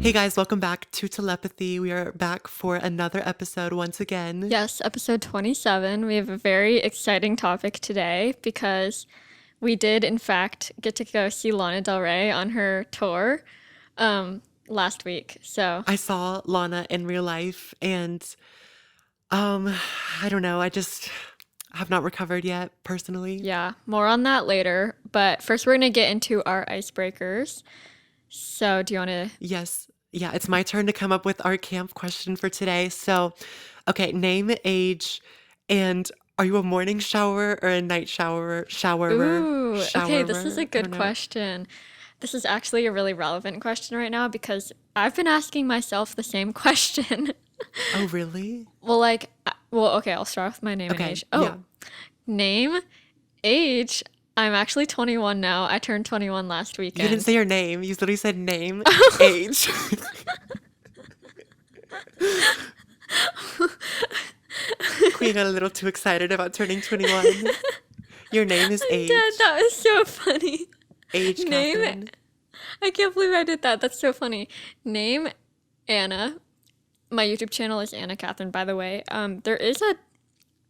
Hey guys, welcome back to Telepathy. We are back for another episode once again. Yes, episode 27. We have a very exciting topic today because we did, in fact, get to go see Lana Del Rey on her tour last week. So, I saw Lana in real life and um I don't know, I just have not recovered yet personally. yeah, more on that later. But first, we're going to get into our icebreakers. So, do you want to? Yes. Yeah, it's my turn to come up with our camp question for today. So, okay, name, age, and are you a morning shower or a night Ooh, okay, this is a showerer? I good don't know. question. This is actually a really relevant question right now because I've been asking myself the same question. Oh, really? Okay, I'll start with my name and Okay, age. yeah. Oh, name, age. I'm actually 21 now. I turned 21 last You didn't say weekend. your name. You literally said name, age. Queen got a little too excited about turning 21. Your name is I'm dead. Age. That was so funny. Age, Name, Catherine. I can't believe I did that. That's so funny. Name, Anna. My YouTube channel is Anna Katherine, by the way. There is a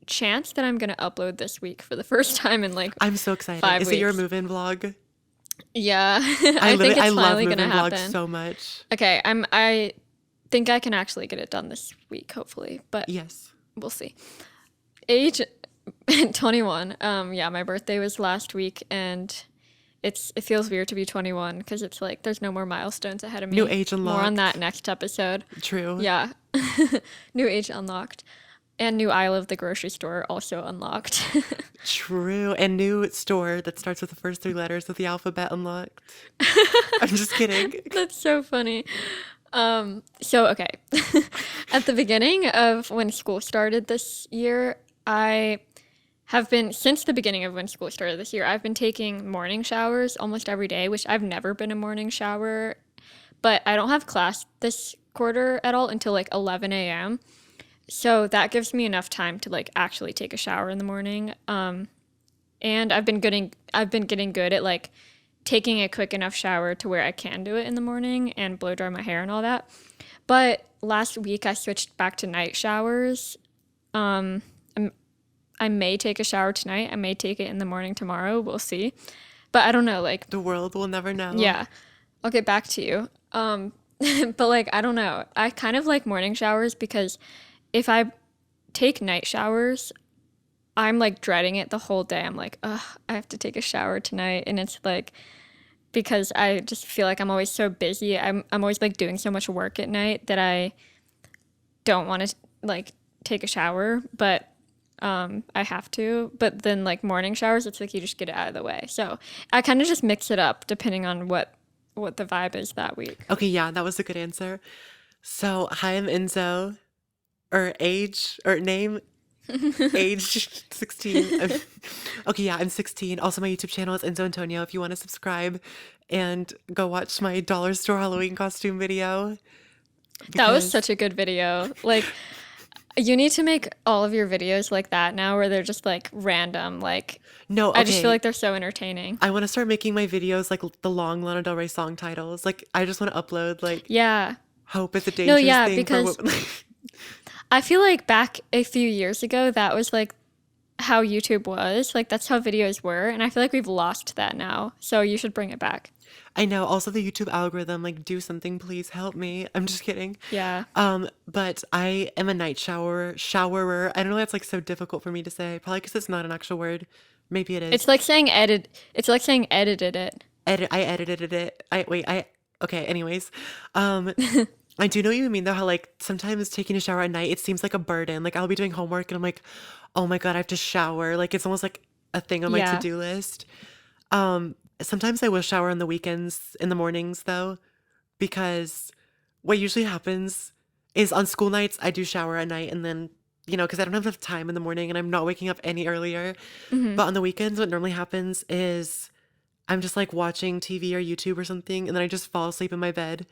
chance that I'm gonna upload this week for the first time in like I'm so excited. five Is it your weeks. move-in vlog? Yeah, I think I it's love finally gonna move-in vlogs happen. so much. Okay, I think I can actually get it done this week, hopefully, but Yes. we'll see. Age 21. Yeah, my birthday was last week and it feels weird to be 21 because it's like there's no more milestones ahead of New me. age More on that unlocked. next episode. True. Yeah. New age unlocked. And new aisle of the grocery store also unlocked. True. And new store that starts with the first three letters of the alphabet unlocked. I'm just kidding. That's so funny. So okay. At the beginning of when school started this year, I have been since the beginning of when school started this year, I've been taking morning showers almost every day, which I've never been a morning shower, but I don't have class this quarter at all until like 11 a.m. So that gives me enough time to like actually take a shower in the morning. And I've been getting good at like taking a quick enough shower to where I can do it in the morning and blow dry my hair and all that. But last week I switched back to night showers. I may take a shower tonight. I may take it in the morning tomorrow. We'll see. But I don't know. Like, The world will never know. yeah, I'll get back to you. But like, I don't know. I kind of like morning showers because if I take night showers, I'm like dreading it the whole day. I'm like, ugh, I have to take a shower tonight. And it's like, because I just feel like I'm always so busy. I'm always like doing so much work at night that I don't want to like take a shower, but I have to. But then like morning showers, it's like you just get it out of the way. So I kind of just mix it up depending on what the vibe is that week. Okay, yeah, that was a good answer. So, hi, I'm Enzo. Or age, or name, age 16. Okay, yeah, I'm 16. Also, my YouTube channel is Enzo Antonio if you want to subscribe and go watch my dollar store Halloween costume video That was because such a good video. Like you need to make all of your videos like that now where they're just like random. Like no, I just feel okay. like they're so entertaining. I want to start making my videos like the long Lana Del Rey song titles. Like, I just want to upload like Yeah. "Hope is a No, dangerous yeah, thing for because women." I feel like back a few years ago, that was like how YouTube was. Like that's how videos were. And I feel like we've lost that now. So you should bring it back. I know. Also, the YouTube algorithm, like, do something, please help me. I'm just kidding. Yeah. But I am a night showerer. I don't know why it's like so difficult for me to say. Probably because it's not an actual word. Maybe it It's is. like saying edit. It's like saying edited it. I edited it. Okay. Anyways, um, I do know what you mean though. How like sometimes taking a shower at night, it seems like a burden. Like I'll be doing homework and I'm like, oh my God, I have to shower. Like it's almost like a thing on my Yeah. to-do list. Sometimes I will shower on the weekends in the mornings though, because what usually happens is on school nights I do shower at night and then because I don't have enough time in the morning and I'm not waking up any earlier. Hmm. But on the weekends, what normally happens is I'm just like watching TV or YouTube or something, and then I just fall asleep in my bed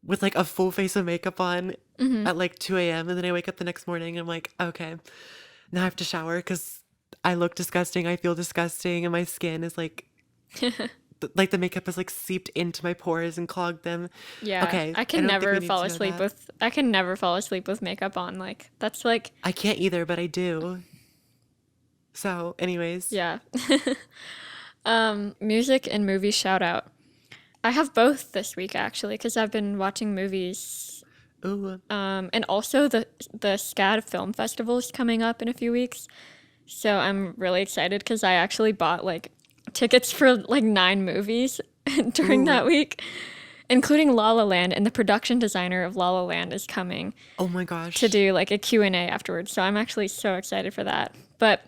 with like a full face of makeup on Hmm. at like 2 a.m. And then I wake up the next morning and I'm like, okay, now I have to shower because I look disgusting, I feel disgusting, and my skin is like like the makeup has like seeped into my pores and clogged them. Yeah, Okay, I I can don't think we never need fall to know asleep that. with I can never fall asleep with makeup on. Like that's like I can't either, but I do. So, anyways. yeah. Music and movie shout out. I have both this week actually because I've been watching movies. Ooh. And also the SCAD Film Festival is coming up in a few weeks. So I'm really excited because I actually bought like tickets for like 9 movies during Ooh. that week, including La La Land, and the production designer of La La Land is coming Oh my to gosh. do like a Q&A afterwards. So I'm actually so excited for that. But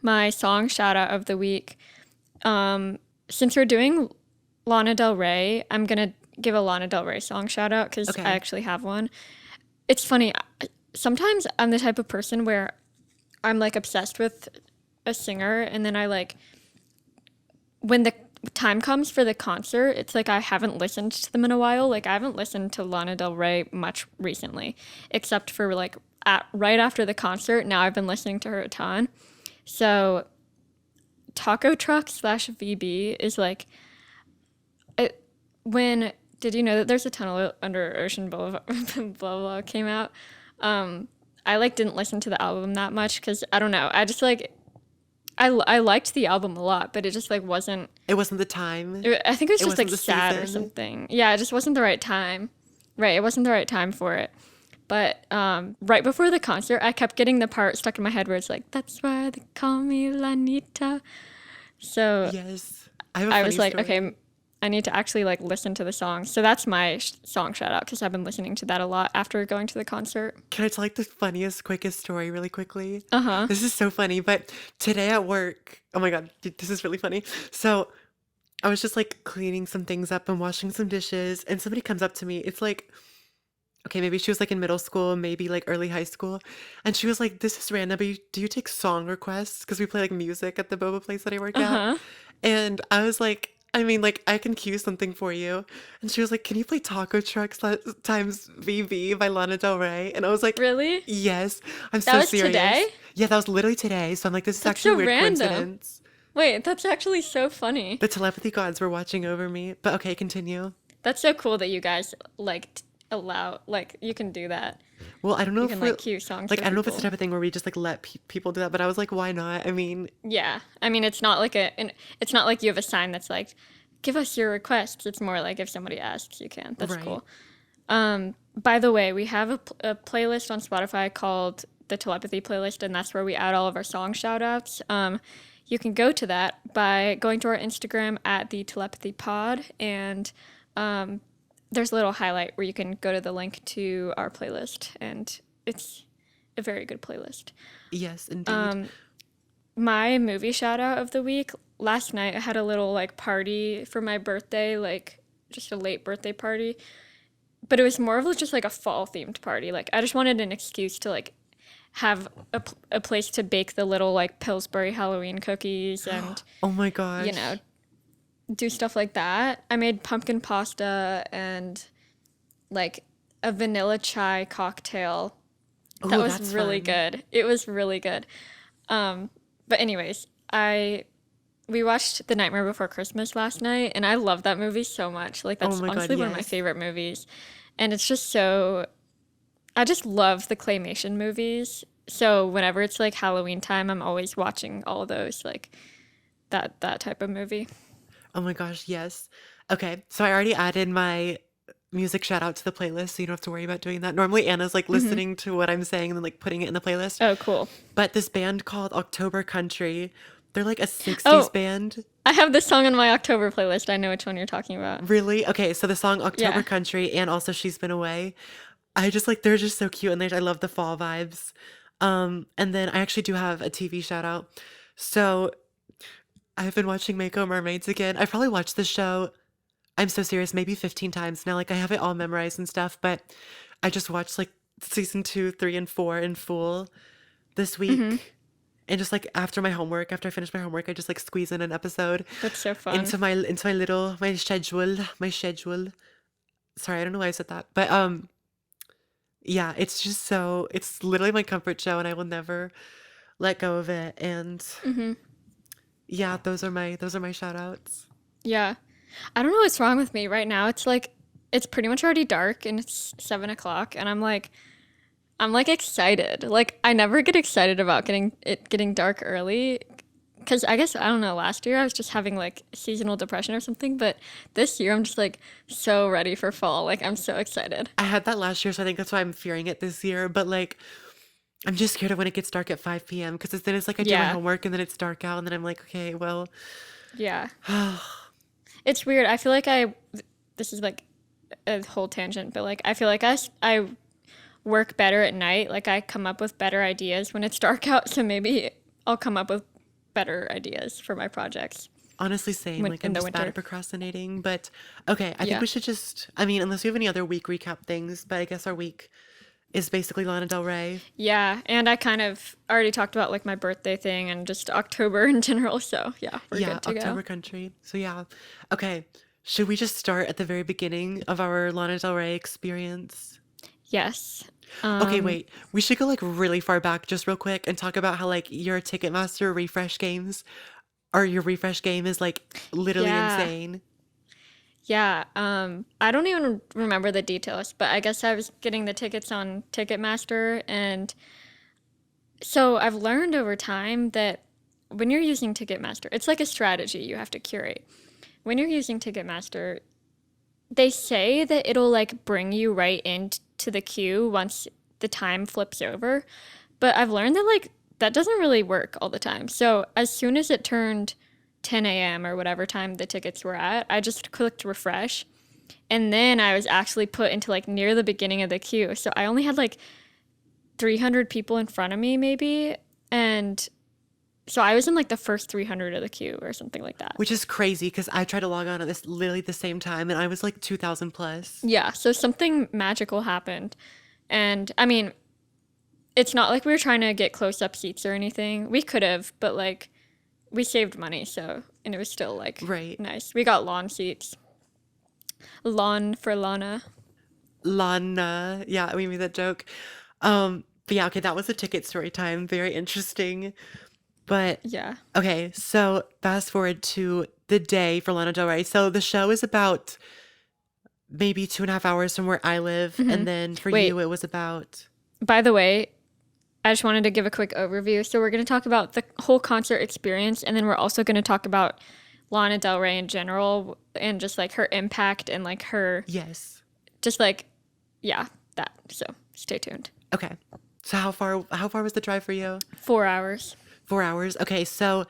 my song shout out of the week, since we're doing Lana Del Rey, I'm going to give a Lana Del Rey song shout out because I Okay. actually have one. It's funny. Sometimes I'm the type of person where I'm like obsessed with a singer and then I like when the time comes for the concert, it's like I haven't listened to them in a while. Like I haven't listened to Lana Del Rey much recently, except for like right after the concert. Now I've been listening to her a ton. So Taco Truck slash VB is like it, when did you know that there's a tunnel under Ocean Boulevard? Blah blah came out. I like didn't listen to the album that much because I don't know. I just like I liked the album a lot, but it just like wasn't. It wasn't the time. I think it was It just like wasn't the sad or season. something. Yeah, it just wasn't the right time. Right, it wasn't the right time for it. But right before the concert, I kept getting the part stuck in my head where it's like, "That's why they call me Lanita." So Yes. I have a I was funny like, story. okay, I need to actually like listen to the song. So that's my song shout out because I've been listening to that a lot after going to the concert. Can I tell like the funniest, quickest story really quickly? Uh huh. This is so funny, but today at work, oh my God, this is really funny. So I was just like cleaning some things up and washing some dishes, and somebody comes up to me. It's like, okay, maybe she was like in middle school, maybe like early high school. And she was like, "This is random, but do you take song requests? Because we play like music at the boba place that I work Uh at." huh. And I was like, I mean, like, I can cue something for you. And she was like, "Can you play Taco Trucks times VV by Lana Del Rey?" And I was like, Really? "Yes, I'm That so was today? serious." Yeah, that was literally today. So I'm like, this is That's actually a so weird random. coincidence. Wait, that's actually so funny. The telepathy gods were watching over me. But okay, continue. That's so cool that you guys like allow like you can do that. Well, I don't know You if can we're like cue songs like, for I don't know if it's the people. type of thing where we just like let people do that, but I was like, why not? I mean, Yeah. I mean, it's not like it's not like you have a sign that's like give us your requests. It's more like if somebody asks, you can. That's right. cool. By the way, we have a playlist on Spotify called the Telepathy playlist, and that's where we add all of our song shout outs. You can go to that by going to our Instagram at the Telepathy Pod, and there's a little highlight where you can go to the link to our playlist, and it's a very good playlist. Yes, indeed. My movie shout out of the week, last night I had a little like party for my birthday, like just a late birthday party, but it was more of just like a fall themed party. Like I just wanted an excuse to like have a place to bake the little like Pillsbury Halloween cookies and Oh my you know gosh. do stuff like that. I made pumpkin pasta and like a vanilla chai cocktail that Oh, was that's really fun. good. It was really good. But anyways, I we watched The Nightmare Before Christmas last night, and I love that movie so much. Like Oh that's my God, honestly one of my yes. favorite movies, and it's just so. I just love the claymation movies. So whenever it's like Halloween time, I'm always watching all of those, like that type of movie. Oh my gosh, yes. Okay, so I already added my music shout out to the playlist, so you don't have to worry about doing that. Normally, Anna's like listening to what I'm saying and then like putting it in the playlist. Oh, cool. But this band called October Country, they're like a 60s Oh, band. I have this song on my October playlist. I know which one you're talking about. Really? Okay, so the song October Yeah. Country and also She's Been Away. I just like they're just so cute and I love the fall vibes. And then I actually do have a TV shout out. So I've been watching Mako Mermaids again. I've probably watched this show, I'm so serious, maybe 15 times now. Like I have it all memorized and stuff, but I just watched like season 2, 3, and 4 in full this week. And just like after my homework, after I finish my homework, I just like squeeze in an episode That's so fun. into my schedule. Sorry, I don't know why I said that. But yeah, it's just so it's literally my comfort show and I will never let go of it. And yeah, those are my shout outs. Yeah. I don't know what's wrong with me right now. It's like it's pretty much already dark and it's 7 o'clock, and I'm like excited. Like I never get excited about getting dark early. Because I guess, I don't know, last year I was just having like seasonal depression or something, but this year I'm just like so ready for fall. Like I'm so excited. I had that last year, so I think that's why I'm fearing it this year. But like, I'm just scared of when it gets dark at 5 p.m. because then it's like I do my Yeah. homework and then it's dark out, and then I'm like, okay, well, Yeah. It's weird. I feel like this is like a whole tangent, but like I feel like I work better at night. Like I come up with better ideas when it's dark out. So maybe I'll come up with better ideas for my projects honestly, same. when Like, in I'm the just bad winter. at procrastinating. But okay, I think Yeah. we should just, I mean, unless you have any other week recap things, but I guess our week is basically Lana Del Rey. Yeah. And I kind of already talked about like my birthday thing and just October in general. So yeah, we're Yeah, good to go. October Country. So yeah. Okay. Should we just start at the very beginning of our Lana Del Rey experience? Yes. Okay, Um, wait. We should go like really far back just real quick and talk about how like your Ticketmaster refresh games or your refresh game is like literally yeah. insane. Yeah. I don't even remember the details, but I guess I was getting the tickets on Ticketmaster. And so I've learned over time that when you're using Ticketmaster, it's like a strategy you have to curate. When you're using Ticketmaster, they say that it'll like bring you right into the queue once the time flips over. But I've learned that like that doesn't really work all the time. So as soon as it turned 10 a.m. or whatever time the tickets were at, I just clicked refresh. And then I was actually put into like near the beginning of the queue. So I only had like 300 people in front of me, maybe. And so I was in like the first 300 of the queue or something like that. Which is crazy because I tried to log on at this literally the same time and I was like 2,000 plus. Yeah. So something magical happened. And I mean, it's not like we were trying to get close up seats or anything. We could have, but like we saved money. So, and it was still like Right. nice. We got lawn seats. Lawn for Lana. Lana. Yeah, we made that joke. But yeah, okay, that was a ticket story time. Very interesting. But Yeah. okay, so fast forward to the day for Lana Del Rey. So the show is about maybe 2.5 hours from where I live, and then for you Wait, it was about by the way, I just wanted to give a quick overview. So we're going to talk about the whole concert experience, and then we're also going to talk about Lana Del Rey in general and just like her impact and like her, yes. just like, yeah, that. So stay tuned. Okay. So how far was the drive for you? 4 hours. 4 hours. Okay, so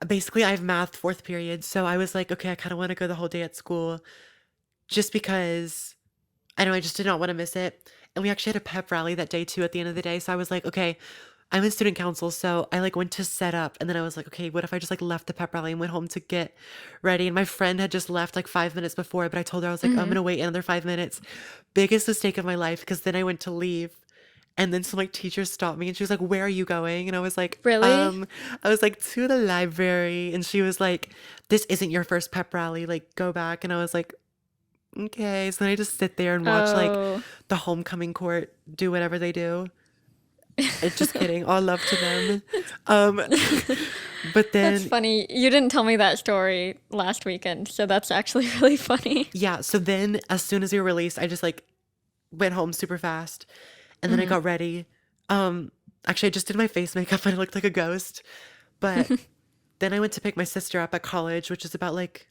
basically I have math fourth period, so I was like, okay, I kind of want to go the whole day at school just because I know I just did not want to miss it. And we actually had a pep rally that day too at the end of the day. So I was like, okay, I'm in student council. So I like went to set up and then I was like, okay, what if I just like left the pep rally and went home to get ready? And my friend had just left like 5 minutes before, but I told her, I was like, I'm going to wait another 5 minutes. Biggest mistake of my life because then I went to leave. And then some like teacher stopped me and she was like, where are you going? And Really? I was like, to the library. And she was like, this isn't your first pep rally. Like, go back. And I was like, okay. So then I just sit there and watch like Oh, the homecoming court do whatever they do. Just kidding. All love to them. Um, but that's then, funny. You didn't tell me that story last weekend, so that's actually really funny. yeah. So then as soon as we were released, I just like went home super fast. And then I got ready. Actually, I just did my face makeup and I looked like a ghost. But then I went to pick my sister up at college, which is about like,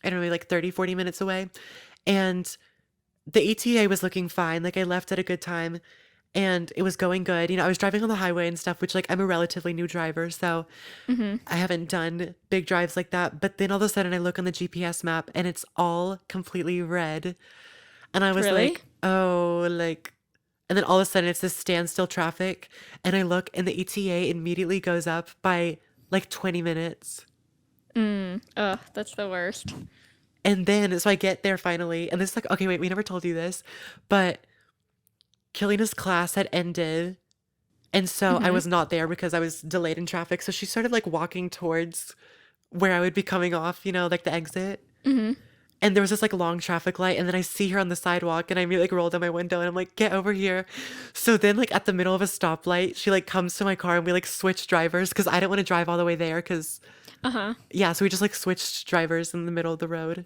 I don't know, like 30, 40 minutes away. And the ETA was looking fine. Like I left at a good time and it was going good. You know, I was driving on the highway and stuff, which like I'm a relatively new driver. So I haven't done big drives like that. But then all of a sudden I look on the GPS map and it's all completely red. And I was Really? like, oh, like, and then all of a sudden it's this standstill traffic. And I look and the ETA immediately goes up by like 20 minutes. Oh, that's the worst. And then, so I get there finally, and this is like, okay, wait, we never told you this, but Kilina's class had ended. And so I was not there because I was delayed in traffic. So she started like walking towards where I would be coming off, you know, like the exit. And there was this like long traffic light. And then I see her on the sidewalk and I immediately like roll down my window and I'm like, get over here. So then like at the middle of a stoplight, she like comes to my car and we like switch drivers because I didn't want to drive all the way there because Uh-huh. Yeah, so we just like switched drivers in the middle of the road.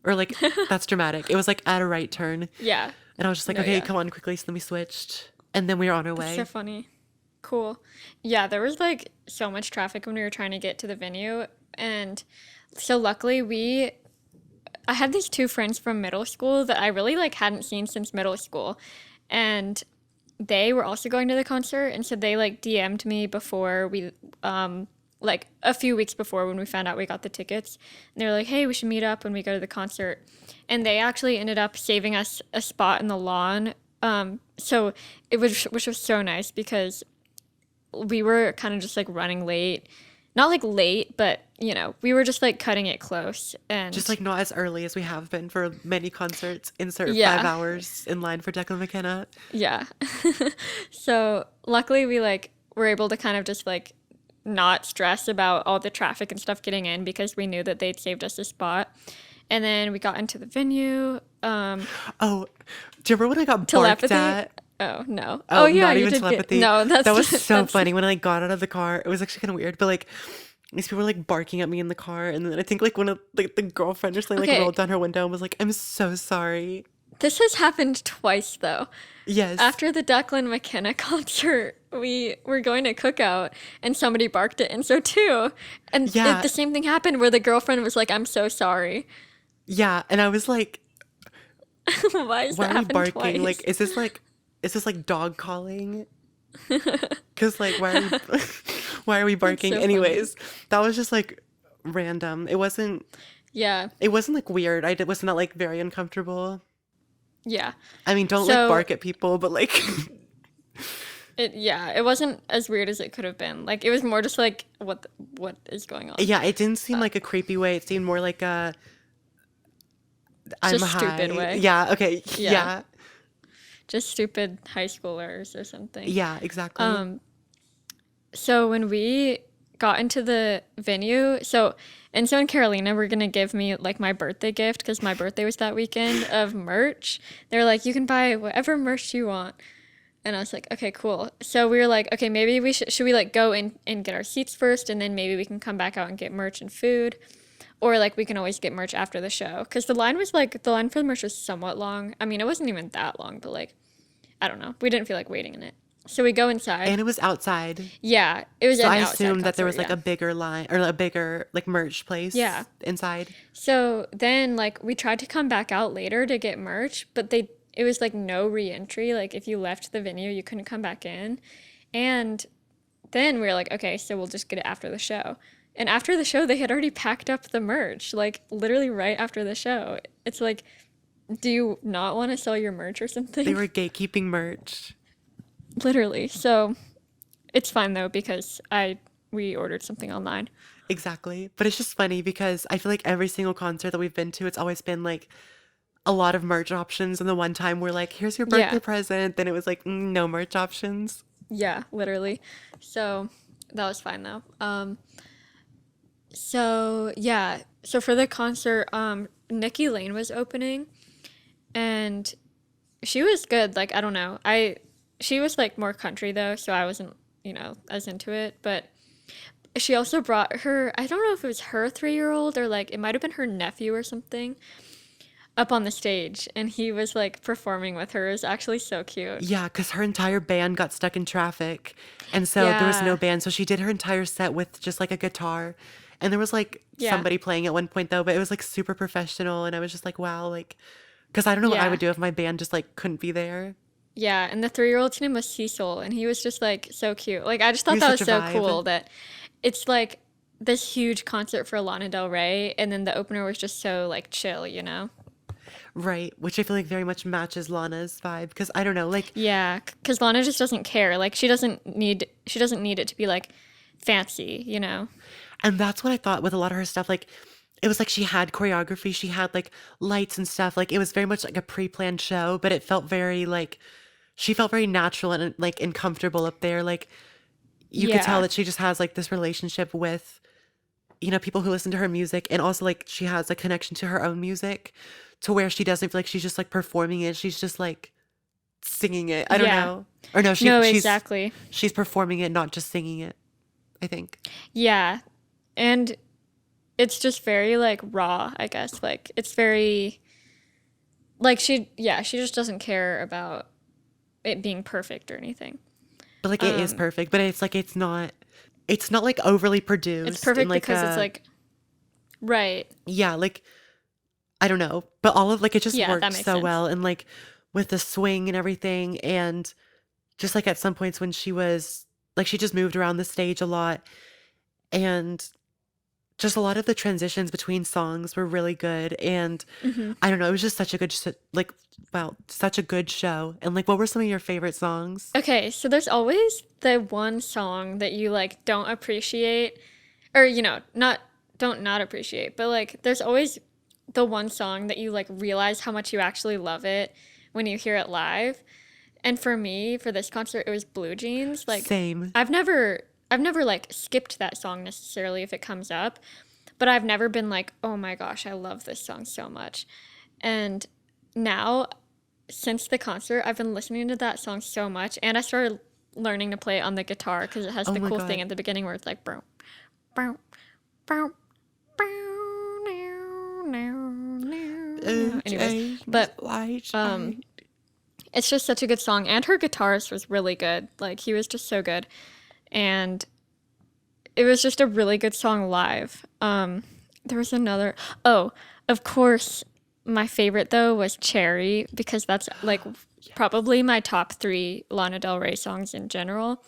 Or like that's dramatic. It was like at a right turn. Yeah. And I was just like, No, okay, yeah. come on quickly. So then we switched. And then we were on our That's so way. funny. Cool. Yeah, there was like so much traffic when we were trying to get to the venue. And so luckily I had these two friends from middle school that I really like hadn't seen since middle school. And they were also going to the concert, and so they like DM'd me before we like a few weeks before when we found out we got the tickets. And they were like, "Hey, we should meet up when we go to the concert." And they actually ended up saving us a spot in the lawn. So it was, which was so nice because we were kind of just like running late. Not like late, but we were just like cutting it close. Just And like not as early as we have been for many concerts. Insert five yeah, hours in line for Declan McKenna. yeah. So luckily we like were able to kind of just like not stress about all the traffic and stuff getting in because we knew that they'd saved us a spot. And then we got into the venue. Oh, do you remember when I got barked Telepathy. at? Oh no. Oh, Yeah, not you even did get telepathy. no. That was so That's funny when I like got out of the car. It was actually kind of weird, but like these people were like barking at me in the car, and then I think like one of like the girlfriend or something like okay. rolled down her window and was like, "I'm so sorry." This has happened twice though. Yes. After the Declan McKenna concert, we were going to cookout and somebody barked at Enzo too. And Yeah. the same thing happened where the girlfriend was like, "I'm so sorry." Yeah, and I was like, Why is "Why that are we happen barking? twice? Like, is this like dog calling?" Because like, why are we That's barking? so funny. Anyways, that was just like random. Yeah. It wasn't like weird. Was not like very uncomfortable. Yeah. I mean, don't like So bark at people, but like, it wasn't as weird as it could have been. Like it was more just like what is going on? yeah, it didn't seem like a creepy way. It seemed more like a I'm Just stupid high. way. Yeah. Okay. Yeah. Yeah. Just stupid high schoolers or something. Yeah. Exactly. So when we got into the venue, so Enzo and Carolina were gonna give me like my birthday gift because my birthday was that weekend of merch. They're like, you can buy whatever merch you want. And I was like, okay, cool. So we were like, okay, maybe we should we like go in and get our seats first, and then maybe we can come back out and get merch and food, or like we can always get merch after the show. Because the line for the merch was somewhat long. I mean, it wasn't even that long, but like I don't know, we didn't feel like waiting in it. So we go inside. And it was outside. Yeah, it was So an I outside assumed that there concert. was like Yeah, a bigger line or a bigger like merch place yeah. inside. So then like we tried to come back out later to get merch, but it was like no re-entry. Like if you left the venue, you couldn't come back in. And then we were like, okay, so we'll just get it after the show. And after the show, they had already packed up the merch, like literally right after the show. It's like, do you not want to sell your merch or They something? were gatekeeping merch. Literally. So it's fine though because we ordered something online. Exactly. But it's just funny because I feel like every single concert that we've been to, it's always been like a lot of merch options. And the one time we're like, here's your birthday Yeah. present. Then it was like, no merch options. Yeah, literally. So that was fine though. So yeah. So for the concert, Nikki Lane was opening and she was good. Like, I don't know. She was like more country though, so I wasn't, as into it. But she also brought her, I don't know if it was her 3-year-old or like it might have been her nephew or something, up on the stage, and he was like performing with her. It was actually so cute. Yeah, because her entire band got stuck in traffic. And so there was no Yeah. band. So she did her entire set with just like a guitar. And there was like Yeah. somebody playing at one point though, but it was like super professional. And I was just like, wow, like, because I don't know what I would Yeah. do if my band just like couldn't be there. Yeah, and the 3-year-old's name was Cecil, and he was just like so cute. Like I just He thought was that such was a so vibe. cool that it's like this huge concert for Lana Del Rey, and then the opener was just so like chill. Right. Which I feel like very much matches Lana's vibe. Because I don't know, like, Yeah, because Lana just doesn't care. Like she doesn't need it to be like fancy. and that's what I thought with a lot of her stuff. Like, it was like she had choreography, she had like lights and stuff. Like, it was very much like a pre planned show, but it felt very like, she felt very natural and comfortable up there. Like, you could tell Yeah, that she just has like this relationship with, people who listen to her music. And also, like, she has a connection to her own music to where she doesn't feel like she's just like performing it. She's just like singing it. I don't yeah. know. Or no, No, exactly. she's performing it, not just singing it, I think. Yeah, and it's just very like raw, I guess. Like it's very like she just doesn't care about it being perfect or anything. But like it is perfect, but it's like it's not like overly It's produced and perfect like because it's like right. yeah, like I don't know, but all of like it just Yeah, that worked makes so sense. well and like with the swing and everything and just like at some points when she was like she just moved around the stage a lot and just a lot of the transitions between songs were really good and Hmm. I don't know, it was just such a good like wow, such a good show. And like what were some of your favorite songs? Okay, so there's always the one song that you like don't appreciate or not don't not appreciate, but like there's always the one song that you like realize how much you actually love it when you hear it live. And for me, for this concert, it was Blue Jeans. Like Same. I've never I've never like skipped that song necessarily if it comes up, but I've never been like, "Oh my gosh, I love this song so much." And now since the concert, I've been listening to that song so much and I started learning to play it on the guitar because it has Oh the my cool thing god. at the beginning where it's like bow, bow, bow, bow, now, now, now. Anyways, but it's just such a good song and her guitarist was really good. Like he was just so good. And it was just a really good song live. There was another. Oh, of course, my favorite though was Cherry because that's like probably my top three Lana Del Rey songs in general.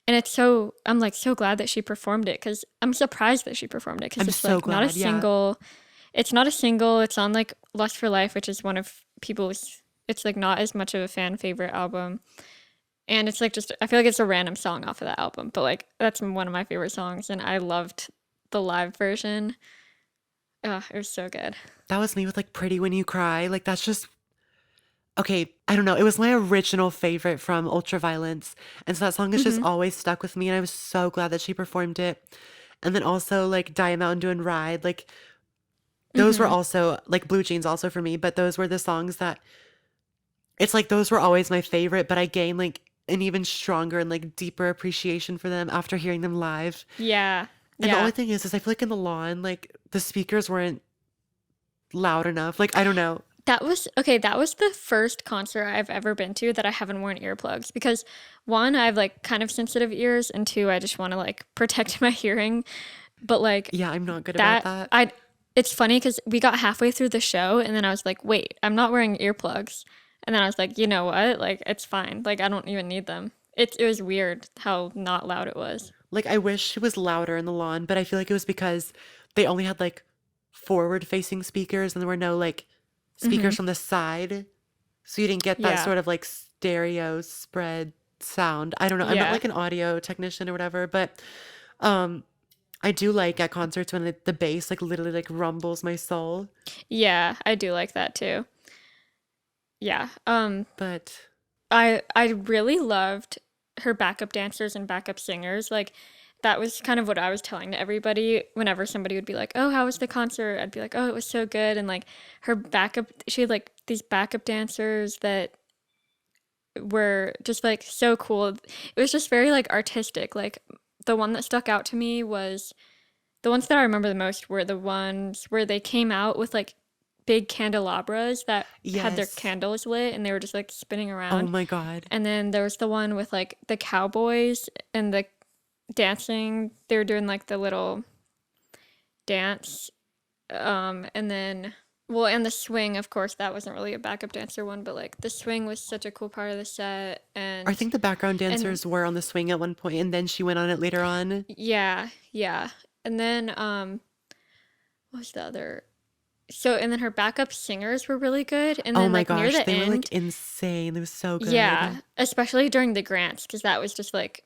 And it's so I'm like so glad that she performed it because I'm surprised that she performed it because I'm it's so like not a glad. Yeah. single. It's not a single. It's on like Lust for Life, which is one of people's. It's like not as much of a fan favorite album. And it's like just I feel like it's a random song off of that album, but like that's one of my favorite songs and I loved the live version. Oh, it was so good. That was me with like Pretty When You Cry. Like that's just okay, I don't know. It was my original favorite from Ultraviolence. And so that song has just Mhm. always stuck with me and I was so glad that she performed it. And then also like Diamond Mountain Dew and Ride. Like those were Mhm. also like Blue Jeans also for me, but those were the songs that it's like those were always my favorite, but I gained like an even stronger and like deeper appreciation for them after hearing them live. Yeah. And the only Yeah. thing is I feel like in the lawn, like the speakers weren't loud enough. Like I don't know. That was okay, that was the first concert I've ever been to that I haven't worn earplugs because one, I have like kind of sensitive ears and two, I just want to like protect my hearing. But like Yeah, I'm not good about that that. I it's funny because we got halfway through the show and then I was like, wait, I'm not wearing earplugs. And then I was like, you know what? Like, it's fine. Like, I don't even need them. It was weird how not loud it was. Like I wish it was louder in the lawn, but I feel like it was because they only had like forward facing speakers and there were no like Hmm. speakers from the side. So you didn't get that Yeah. sort of like stereo spread sound. I don't know. I'm not Yeah. like an audio technician or whatever, but um I do like at concerts when the bass like literally like rumbles my soul. Yeah. I do like that too. Yeah. But I really loved her backup dancers and backup singers. Like, that was kind of what I was telling to everybody whenever somebody would be like, "Oh, how was the concert?" I'd be like, "Oh, it was so good." And like her backup, she had like these backup dancers that were just like so cool. It was just very like artistic. Like the one that stuck out to me was the ones that I remember the most were the ones where they came out with like big candelabras that had their yes. candles lit and they were just like spinning Oh around. my God. And then there was the one with like the cowboys and the dancing. They were doing like the little dance. And then well, and the swing, of course, that wasn't really a backup dancer one, but like the swing was such a cool part of the set. I think the background And dancers were on the swing at one point and then she went on it later on. yeah, yeah. And then what was the other? So and then her backup singers were really good. And Oh then my like near gosh, the they were like end, insane. It was so yeah, good. especially during the grants, because that was just like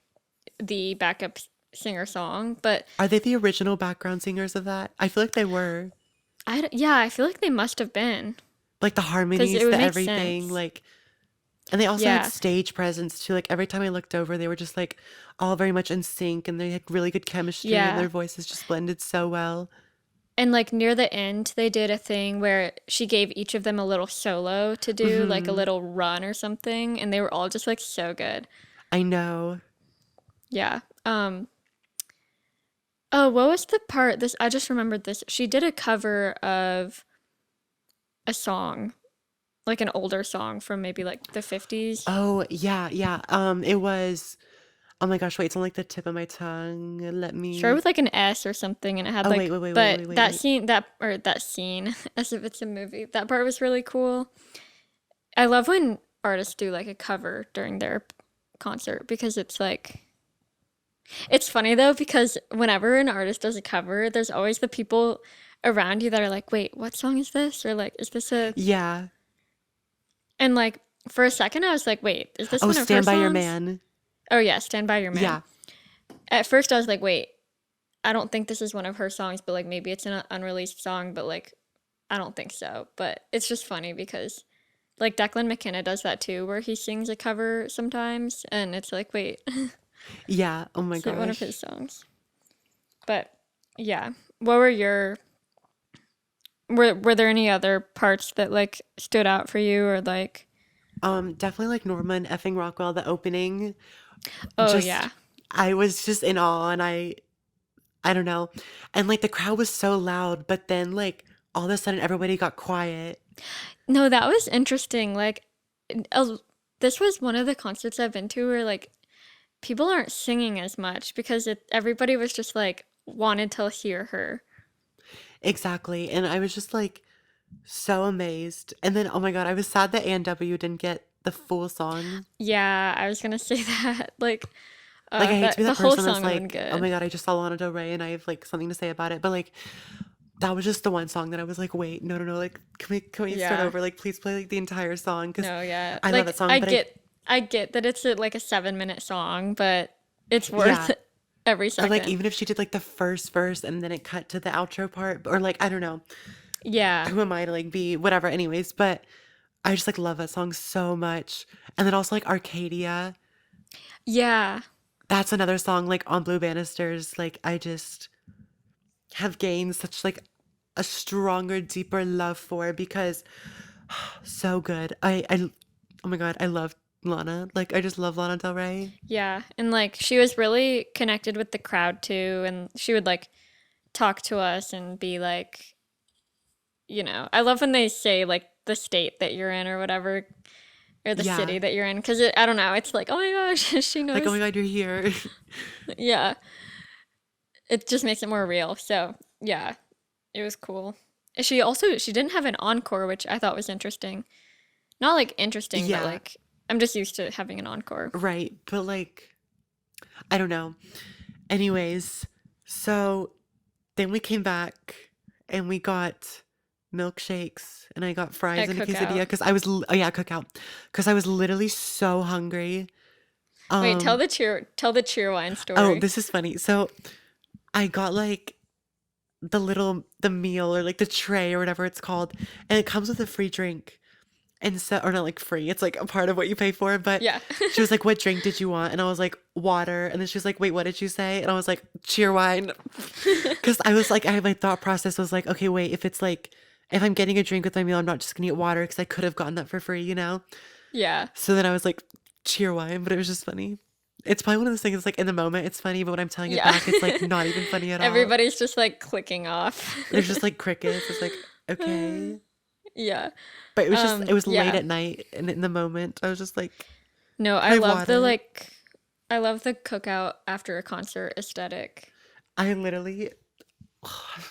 the backup singer song. But Are they the original background singers of that? I feel like they were. yeah, I feel like they must have been, Like the because it harmonies, would the make everything, sense. like and they also had Yeah, stage presence too. Like every time I looked over, they were just like all very much in sync and they had really good chemistry and yeah. their voices just blended so well. And like near the end, they did a thing where she gave each of them a little solo to do, like a Hmm. little run or something, and they were all just like so good. I know. Yeah. Oh, what was the part? This I just remembered this. She did a cover of a song, like an older song from maybe like the 50s. Oh, yeah, yeah. It was, oh my gosh, wait, it's on like the tip of my tongue. Let Started me, with like an S or something, and it had oh, wait, like, wait, wait, wait, but wait, wait, that wait. scene, that scene, as if it's a movie, that part was really cool. I love when artists do like a cover during their concert because it's like, it's funny though, because whenever an artist does a cover, there's always the people around you that are like, wait, what song is this? Or like, is this a, Yeah. and like, for a second, I was like, wait, is this Oh, one of her Stand by Your songs? Man. Oh, yeah, Stand By Your Man. Yeah, At first, I was like, wait, I don't think this is one of her songs, but like maybe it's an unreleased song, but like I don't think so. But it's just funny because like Declan McKenna does that too, where he sings a cover sometimes, and it's like, wait, yeah. Oh my is it one of his gosh. songs? But yeah, what were your were there any other parts that like stood out for you or like? Definitely like Norman effing Rockwell, the opening. Oh Just, yeah, I was just in awe, and I don't know. And like the crowd was so loud, but then like all of a sudden everybody got quiet. no, that was interesting. Like, uh, this was one of the concerts I've been to where like people aren't singing as much because everybody was just like wanted to hear her. Exactly. And I was just like so amazed. And then, oh my God, I was sad that A&W didn't get the full song. Yeah, I was gonna say that. Like, Like, I hate to be the that whole person that's song would have been like, oh good. my God, I just saw Lana Del Rey and I have like something to say about it. But like, that was just the one song that I was like, wait, no, no, no. Like, can we start Yeah. over? Like, please play like the entire song. Cause No, yeah. I love that Like song. But I get that it's like a 7 minute song, but it's worth yeah. every Or like, second. even if she did like the first verse and then it cut to the outro part, or like, I don't know. Yeah. Who am I to like be whatever, anyways. But I just like love that song so much. And then also like Arcadia. Yeah. That's another song like on Blue Banisters. Like I just have gained such like a stronger, deeper love for because so good. Oh my God, I love Lana. Like I just love Lana Del Rey. Yeah. And like she was really connected with the crowd too, and she would like talk to us and be like, I love when they say like the state that you're in or whatever, or the city Yeah. that you're in, because I don't know, it's like, oh my gosh, she Like, oh my knows. God, you're here. Yeah, it just makes it more real. So yeah, it was cool. She didn't have an encore, which I thought was interesting. Not like interesting, but Yeah, like I'm just used to having an encore. right. But like, I don't know. Anyways, so then we came back and we got milkshakes and I got fries At and a quesadilla cookout. because oh yeah, cookout. Because I was literally so hungry. Wait, Um, tell the cheer wine oh, story. this is funny. So I got like the meal or like the tray or whatever it's called, and it comes with a free drink. And so, or not like free, it's like a part of what you pay for. But Yeah. she was like, "What drink did you want?" And I was like, "Water." And then she was like, "Wait, what did you say?" And I was like, "Cheer wine." Because I was like, my thought process was like, okay, wait, if it's like, if I'm getting a drink with my meal, I'm not just gonna get water because I could have gotten that for free, you know? Yeah. So then I was like, cheer wine, but it was just funny. It's probably one of those things, like in the moment, it's funny, but when I'm telling it Yeah. back, it's like not even funny at all. Everybody's just like clicking off. There's just like crickets. It's like, okay. Yeah. But it was late Yeah. at night, and in the moment, I was just like, No, can I have water? I love the cookout after a concert aesthetic. I literally,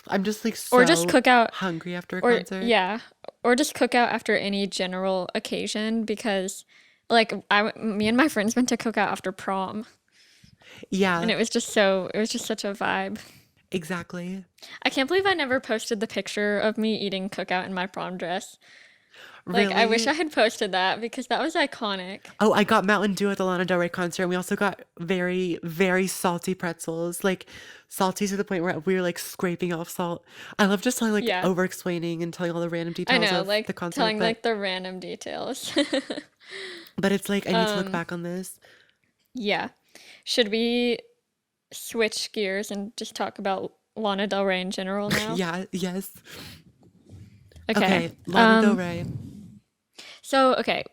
I'm just like Or just so cookout hungry after a or concert. yeah, or just cookout after any general occasion because like me and my friends went to cookout after prom and Yeah, it was just such a vibe. exactly. I can't believe I never posted the picture of me eating cookout in my prom dress. Like I wish Really? I had posted that because that was iconic. Oh, I got Mountain Dew at the Lana Del Rey concert, and we also got very, very salty pretzels. Like salty to the point where we were like scraping off salt. I love just telling like Yeah. over explaining and telling all the random I details know, of the like concert, telling like the random details. but it's like I need to look Um, back on this. yeah. Should we switch gears and just talk about Lana Del Rey in general now? Yeah, yes. Okay. Okay, Lana Del Rey. Okay,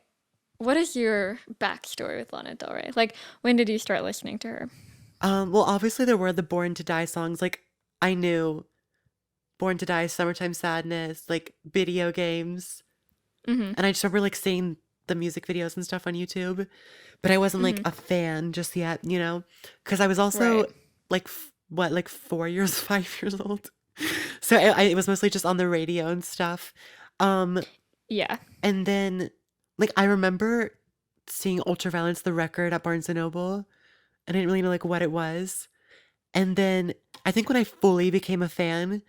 what is your backstory with Lana Del Rey? Like, when did you start listening to her? Well, obviously there were the Born to Die songs. Like I knew Born to Die, Summertime Sadness, like video games. Mm-hmm. And I just remember like seeing the music videos and stuff on YouTube, but I wasn't like Mm-hmm. a fan just yet, you know? Because I was also Right. like, what, like 4 years, 5 years old. So it was mostly just on the radio and stuff. Um, Yeah. and then like I remember seeing Ultraviolence, the record at Barnes and Noble, and I didn't really know like what it was. And then I think when I fully became a fan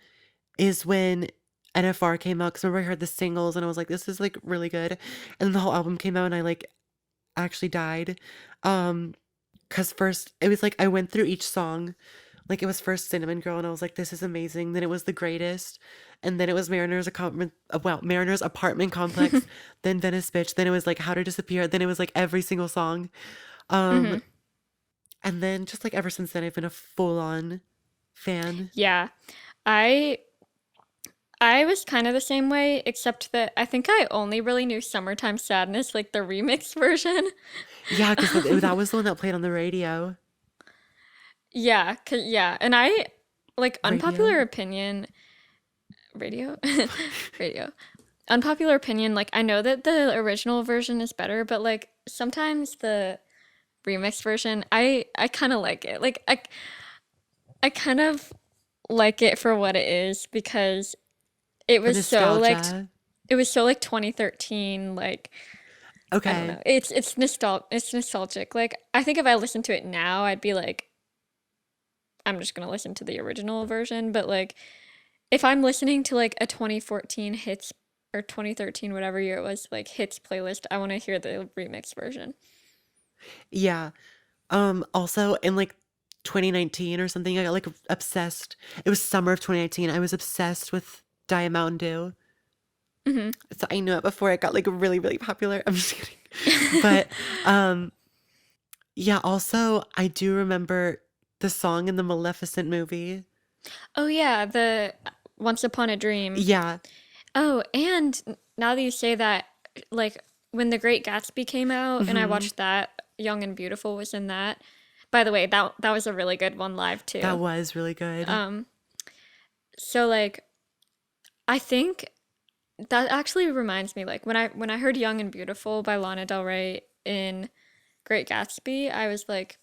is when NFR came out because remember I heard the singles and I was like, this is like really good. And then the whole album came out and I like actually died. Because first it was like I went through each song. Like it was first Cinnamon Girl and I was like, this is amazing. Then it was The Greatest. And then it was Mariner's Apartment Complex. Then Venice Bitch. Then it was like How to Disappear. Then it was like every single song. Mm-hmm. Um, and then just like ever since then I've been a full on fan. Yeah. I I was kind of the same way, except that I think I only really knew Summertime Sadness, like the remix version. Yeah, because Um, that was the one that played on the radio. yeah, and I like Radio? unpopular opinion, radio, radio. Unpopular opinion, like I know that the original version is better, but like sometimes the remix version, I kind of like it. Like I kind of like it for what it is because it For was so like nostalgia. it was so like 2013 like I don't Okay. know. It's nostalgic. Like I think if I listened to it now, I'd be like I'm just going to listen to the original version, but like if I'm listening to like a 2014 hits or 2013 whatever year it was like hits playlist, I want to hear the remix version. Yeah. Also in like 2019 or something, I got like obsessed. It was summer of 2019. I was obsessed with Diet Mountain Dew. Hmm. So I knew it before it got like really, really popular. I'm just kidding. But um yeah, also I do remember the song in the Maleficent movie. Oh yeah, the Once Upon a Dream. Yeah. Oh, and now that you say that, like when The Great Gatsby came out and I Hmm. watched that, Young and Beautiful was in that. By the way, that was a really good one live That too. was really good. Um, so like I think that actually reminds me like when I heard Young and Beautiful by Lana Del Rey in Great Gatsby, I was like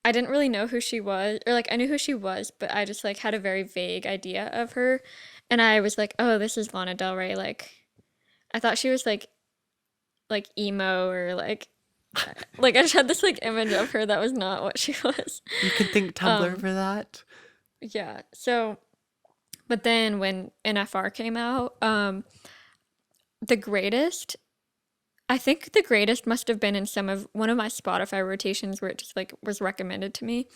I didn't really know who she was or like I knew who she was, but I just like had a very vague idea of her. And I was like, "Oh, this is Lana Del Rey." Like I thought she was like emo or like I just had this like image of her that was not what she was. You can thank Tumblr Um for that. yeah. So but then when NFR came out, the greatest I think the greatest must have been in some of one of my Spotify rotations where it just like was recommended to me.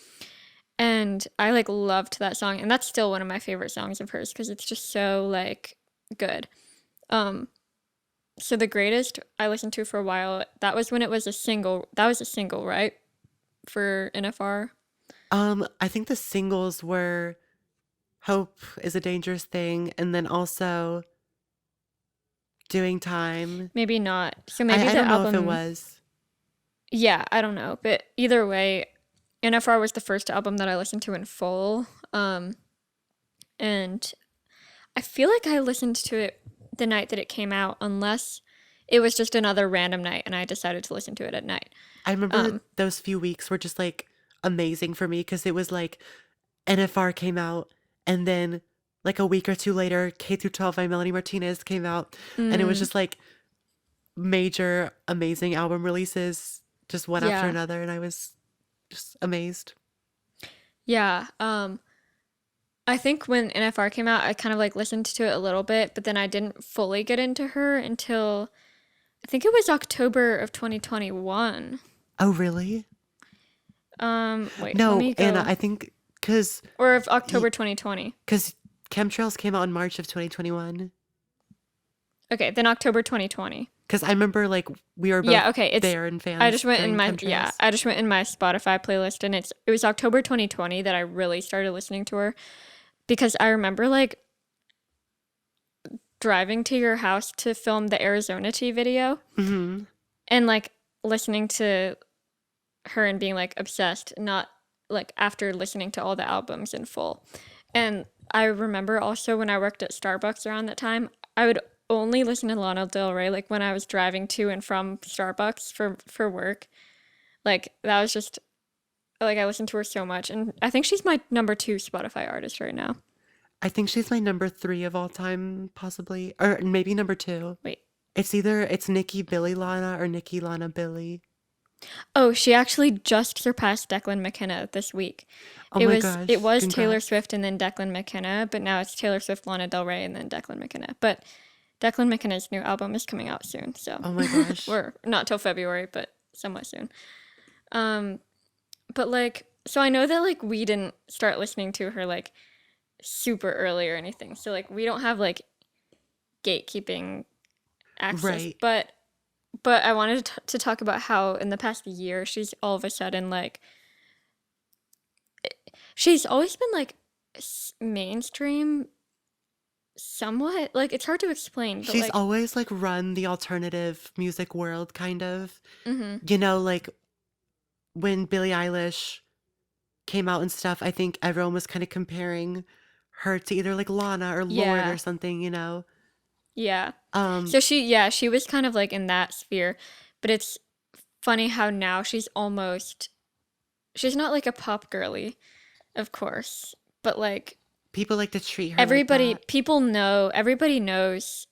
And I like loved that song and that's still one of my favorite songs of hers because it's just so like good. Um so the greatest I listened to for a while, that was when it was a single. That was a single, right? For NFR. I think the singles were Hope is a Dangerous Thing and then also Doing Time. Maybe not. So maybe I the don't know if it album, was. yeah, I don't know. But either way, NFR was the first album that I listened to in full. And I feel like I listened to it the night that it came out, unless it was just another random night and I decided to listen to it at night. I remember Um, those few weeks were just like amazing for me because it was like NFR came out and then like a week or two later K through 12 by Melanie Martinez came out and it was mm, just like major amazing album releases just one after yeah, another and I was just amazed. yeah. I think when NFR came out, I kind of like listened to it a little bit, but then I didn't fully get into her until I think it was October of 2021. Oh, really? Wait, let No, me Anna, go. I think because Or of October 2020. because Chemtrails came out in March of 2021. Okay, then October 2020. Because I remember like we were both Yeah, okay, it's there and I just fans went in during my yeah, Chemtrails. I just went in my Spotify playlist and it was October 2020 that I really started listening to her because I remember like driving to your house to film the Arizona Tea video Hmm. and like listening to her and being like obsessed, not like after listening to all the albums in full. And I remember also when I worked at Starbucks around that time, I would only listen to Lana Del Rey like when I was driving to and from Starbucks for work. Like that was just like I listened to her so much, and I think she's my number 2 Spotify artist right now. I think she's my number 3 of all time, possibly. Or maybe number 2. Wait. It's Nikki Billy Lana or Nikki Lana Billy. Oh, she actually just surpassed Declan McKenna this week. Oh It my was it gosh, was Taylor congrats. Swift and then Declan McKenna, but now it's Taylor Swift, Lana Del Rey, and then Declan McKenna. But Declan McKenna's new album is coming out soon, so Oh my gosh. we're not till February, but somewhat soon. Um, but like, so I know that like we didn't start listening to her like super early or anything, so like we don't have like gatekeeping access, Right. but I wanted to talk about how in the past year she's all of a sudden like she's always been like mainstream somewhat. Like it's hard to explain, but She's like always like run the alternative music world, kind of. mhm. Like when Billie Eilish came out and stuff, I think everyone was kind of comparing her to either like Lana or Lord or Yeah. something. Yeah. Um, So she was kind of like in that sphere, but it's funny how now she's not like a pop girly, of course, but like People like to treat her like that. everybody knows.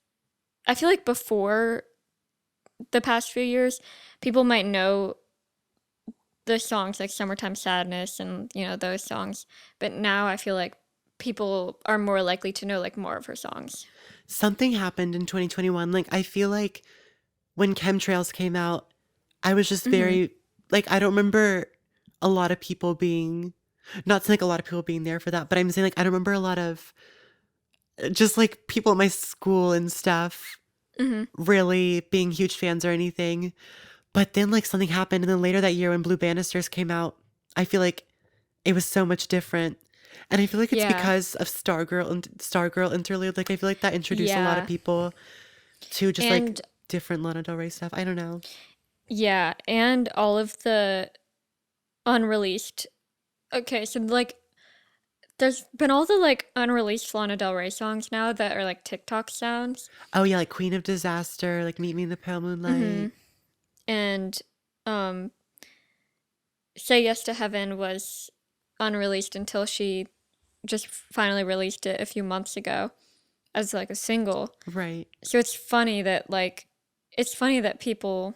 I feel like before the past few years, people might know the songs like Summertime Sadness and, those songs. But now I feel like people are more likely to know like more of her songs. Something happened in 2021. Like, I feel like when Chemtrails came out, I was just Hmm. very, like, I don't remember a lot of people being, not saying like a lot of people being there for that, but I'm saying like, I don't remember a lot of just like people at my school and stuff Hmm. really being huge fans or anything. But then like something happened. And then later that year when Blue Banisters came out, I feel like it was so much different. And I feel like it's Yeah. because of Stargirl interlude. Like I feel like that introduced a lot of Yeah. people to just like And different Lana Del Rey stuff. I don't know. yeah. And all of the unreleased. Okay. So like there's been all the like unreleased Lana Del Rey songs now that are like TikTok sounds. Oh yeah, like Queen of Disaster, like Meet Me in the Pale Hmm. Moonlight. And um, Say Yes to Heaven was unreleased until she just finally released it a few months ago as like a single. Right. So it's funny that people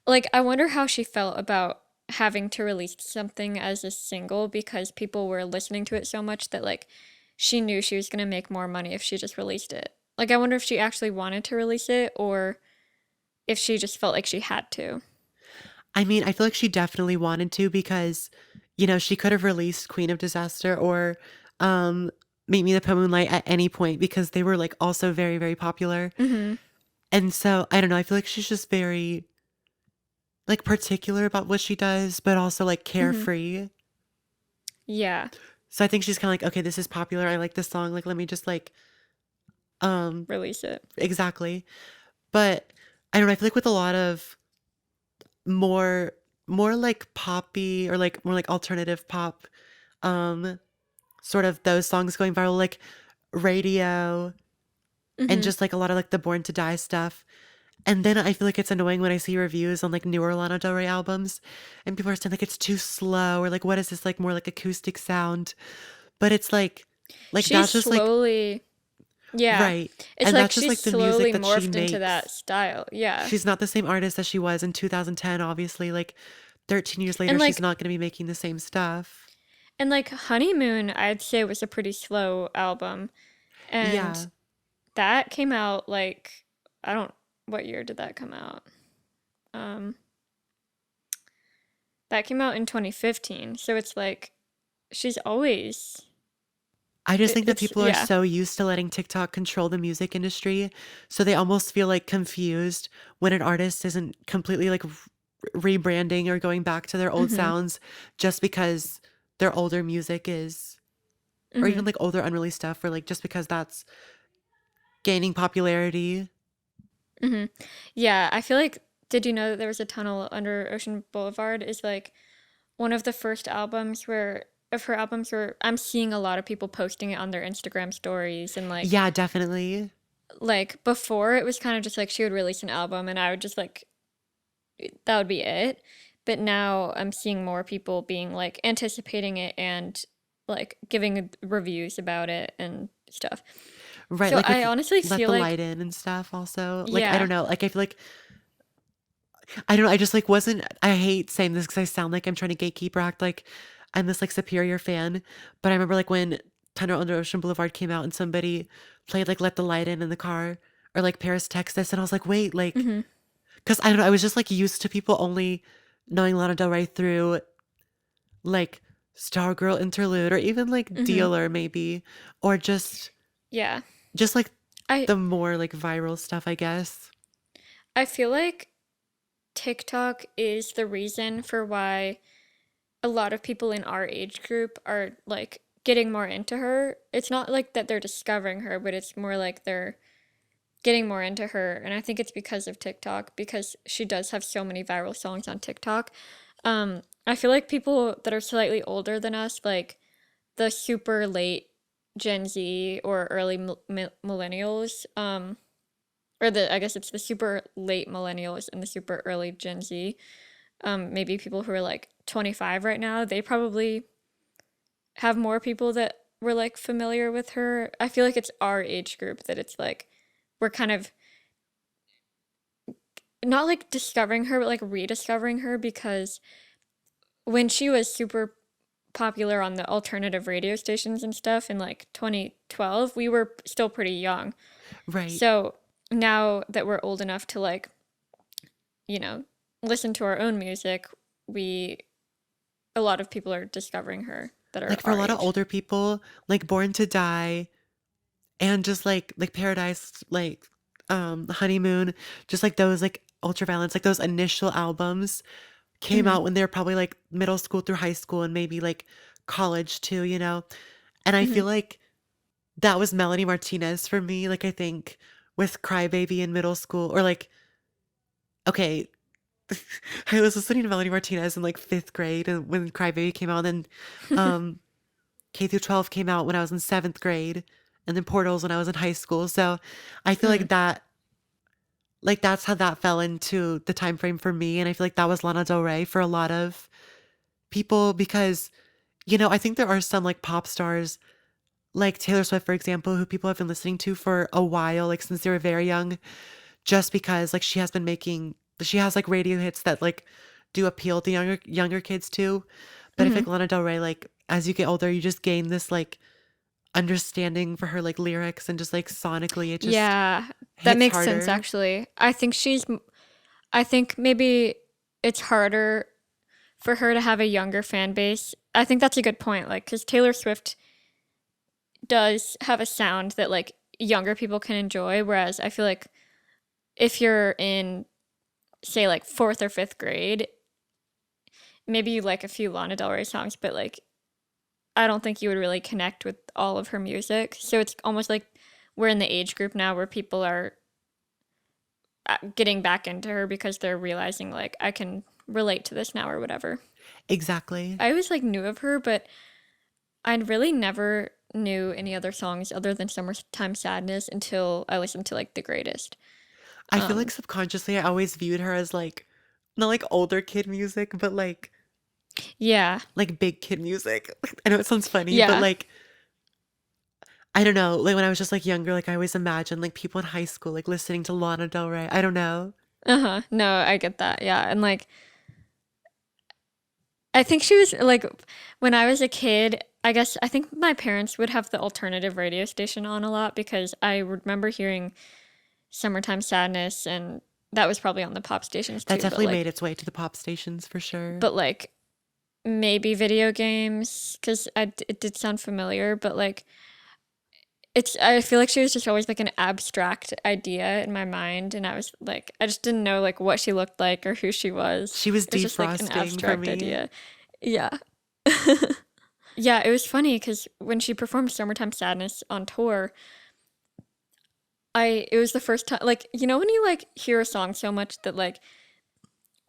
like I wonder how she felt about having to release something as a single because people were listening to it so much that like she knew she was going to make more money if she just released it. Like I wonder if she actually wanted to release it or if she just felt like she had to. I mean, I feel like she definitely wanted to because, she could have released Queen of Disaster or um Meet Me in the Pale Moonlight at any point because they were like also very, very popular. Mhm. And so I don't know, I feel like she's just very like particular about what she does, but also like Mhm. carefree. Yeah, So I think she's kind of like, okay, this is popular. I like this song. Like, let me just like, um, release it. exactly. But I don't know. I feel like with a lot of more, more like poppy or like more like alternative pop, um, sort of those songs going viral, like radio and Mhm. just like a lot of like the Born to Die stuff. And then I feel like it's annoying when I see reviews on like newer Lana Del Rey albums and people are saying like it's too slow or like what is this like more like acoustic sound? But it's like She's that's just like slowly yeah. right. It's And like that's just she's like the music slowly that she morphed into that makes. style. Yeah. She's not the same artist as she was in 2010, obviously. Like 13 years later, And she's like not going to be making the same stuff. Honeymoon, I'd say was a pretty slow album. And Yeah. that came out like I don't what year did that come out? Um that came out in 2015. So it's like she's always I just think that it's people are yeah. so used to letting TikTok control the music industry. So they almost feel like confused when an artist isn't completely like rebranding or going back to their old Mhm. sounds just because their older music is, or even Mhm. like older unreleased stuff, or like just because that's gaining popularity. Mhm. Yeah, I feel like did you know that there was a tunnel under Ocean Boulevard is like one of the first albums where of her albums where I'm seeing a lot of people posting it on their Instagram stories and Yeah, definitely. like before it was kind of just like she would release an album and I would just like that would be it. But now I'm seeing more people being like anticipating it and like giving reviews about it and stuff. Right, So like I with honestly Let feel the Light like In and stuff also. Like I don't yeah. know, like I feel like I don't know, I just like wasn't I hate saying this because I sound like I'm trying to gatekeep or act like I'm this like superior fan, but I remember like when Thunder Under Ocean Boulevard came out and somebody played like Let the Light In the car or like Paris, Texas, and I was like, wait, like, Hmm. because I don't know, I was just like used to people only knowing Lana Del Rey through like Stargirl Interlude or even like Hmm. Dealer maybe, or Yeah. just like I the more like viral stuff, I guess. I feel like TikTok is the reason for why a lot of people in our age group are like getting more into her. It's not like that they're discovering her, but it's more like they're getting more into her. And I think it's because of TikTok, because she does have so many viral songs on TikTok. I feel like people that are slightly older than us, like the super late Gen Z or early millennials, or the I guess it's the super late millennials and the super early Gen Z. Maybe people who are like 25 right now, they probably have more people that were like familiar with her. I feel like it's our age group that it's like we're kind of not like discovering her, but like rediscovering her because when she was super popular on the alternative radio stations and stuff in like 2012, we were still pretty young. Right. So now that we're old enough to like, you know, listen to our own music, we a lot of people are discovering her that are Like for a our lot of age. older people, like Born to Die and just like Paradise, like Honeymoon, just like those like Ultraviolence, like those initial albums came Hmm. out when they were probably like middle school through high school and maybe like college too, you know? And I Hmm. feel like that was Melanie Martinez for me. Like I think with Crybaby in middle school or like okay, I was listening to Melanie Martinez in like fifth grade and when Crybaby came out, and um K through 12 came out when I was in seventh grade, and then Portals when I was in high school. So I feel Mm. like that's how that fell into the time frame for me. And I feel like that was Lana Del Rey for a lot of people because, you know, I think there are some like pop stars like Taylor Swift, for example, who people have been listening to for a while, like since they were very young, just because like she has like radio hits that like do appeal to younger kids too. But I Hmm. feel like Lana Del Rey, like as you get older, you just gain this like understanding for her like lyrics and just like sonically it just Yeah, that hits makes sense harder. actually. I think maybe it's harder for her to have a younger fan base. I think that's a good point. Like, because Taylor Swift does have a sound that like younger people can enjoy, whereas I feel like if you're in, say, like fourth or fifth grade, maybe you like a few Lana Del Rey songs, but like I don't think you would really connect with all of her music. So it's almost like we're in the age group now where people are getting back into her because they're realizing like I can relate to this now or whatever. Exactly. I always like knew of her, but I really never knew any other songs other than Summertime Sadness until I listened to like The Greatest. I feel like Um, subconsciously I always viewed her as like not like older kid music, but yeah, like big kid music. I know it sounds funny, but yeah, like I don't know, like when I was just like younger, like I always imagined like people in high school like listening to Lana Del Rey. I don't know. uh-huh. No, I get that. Yeah, and like I think she was like when I was a kid. I guess I think my parents would have the alternative radio station on a lot because I remember hearing Summertime Sadness, and that was probably on the pop stations That too. definitely made its way to the pop stations for sure. But like maybe video games because it did sound familiar, but like it's I feel like she was just always like an abstract idea in my mind, and I was like I just didn't know like what she looked like or who she was. She was It was just like an defrosting for abstract me. idea. Yeah. Yeah, it was funny because when she performed Summertime Sadness on tour, it was the first time like you know when you like hear a song so much that like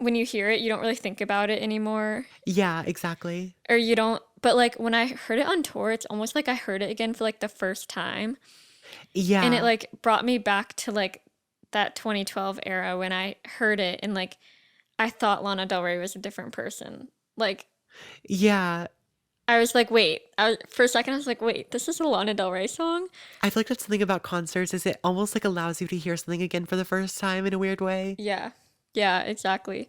when you hear it, you don't really think about it anymore. Yeah, exactly. Or you don't, but like when I heard it on tour, it's almost like I heard it again for like the first time. And it Yeah. like brought me back to like that 2012 era when I heard it and like I thought Lana Del Rey was a different person. Like Yeah. I was like, wait. For a second, I was like, wait, this is a Lana Del Rey song? I feel like that's something about concerts is it almost like allows you to hear something again for the first time in a weird way. Yeah. Yeah, exactly.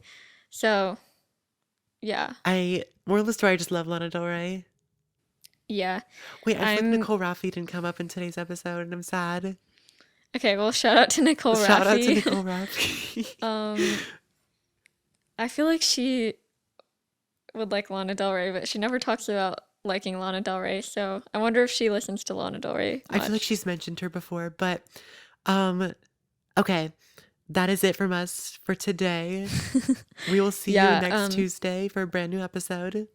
So, yeah. Moral of the story, I just love Lana Del Rey. Yeah. Wait, I feel like I'm Nicole Raffi didn't come up in today's episode and I'm sad. okay, well, shout out to Nicole Shout out to Raffi. Nicole Raffi. um I feel like she would like Lana Del Rey, but she never talks about liking Lana Del Rey. So, I wonder if she listens to Lana Del Rey I feel like much. she's mentioned her before, but um okay. That is it from us for today. We will see you Yeah, next Tuesday for a brand new episode.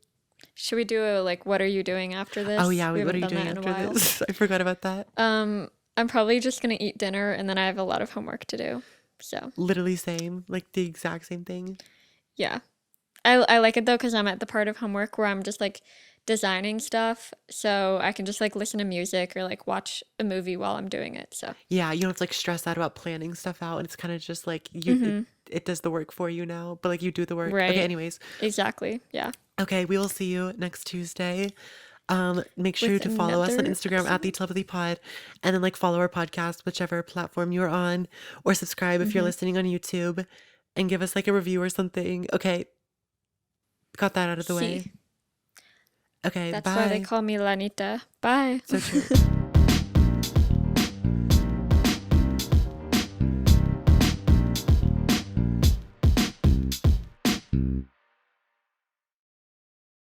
should we do a like what are you doing after Oh this? yeah, We wait, what are haven't you done doing that in a after while. this? I forgot about that. I'm probably just gonna eat dinner and then I have a lot of homework to do. So, Literally same, like the exact same thing. yeah. I like it though because I'm at the part of homework where I'm just like designing stuff, so I can just like listen to music or like watch a movie while I'm doing it. So, Yeah, you don't have to like stress out about planning stuff out, and it's kind of just like mm-hmm. it does the work for you now, but like you do the work. Okay, Right. anyways. Exactly. Yeah. Okay, we will see you next Tuesday. Make sure With to follow us on another Instagram at the episode. Telepathy Pod, and then like follow our podcast, whichever platform you're on, or subscribe if you're Mm-hmm. listening on YouTube, and give us like a review or something. Okay, got that out of the way. See, Okay, that's why they bye. call me Lanita. Bye. So true.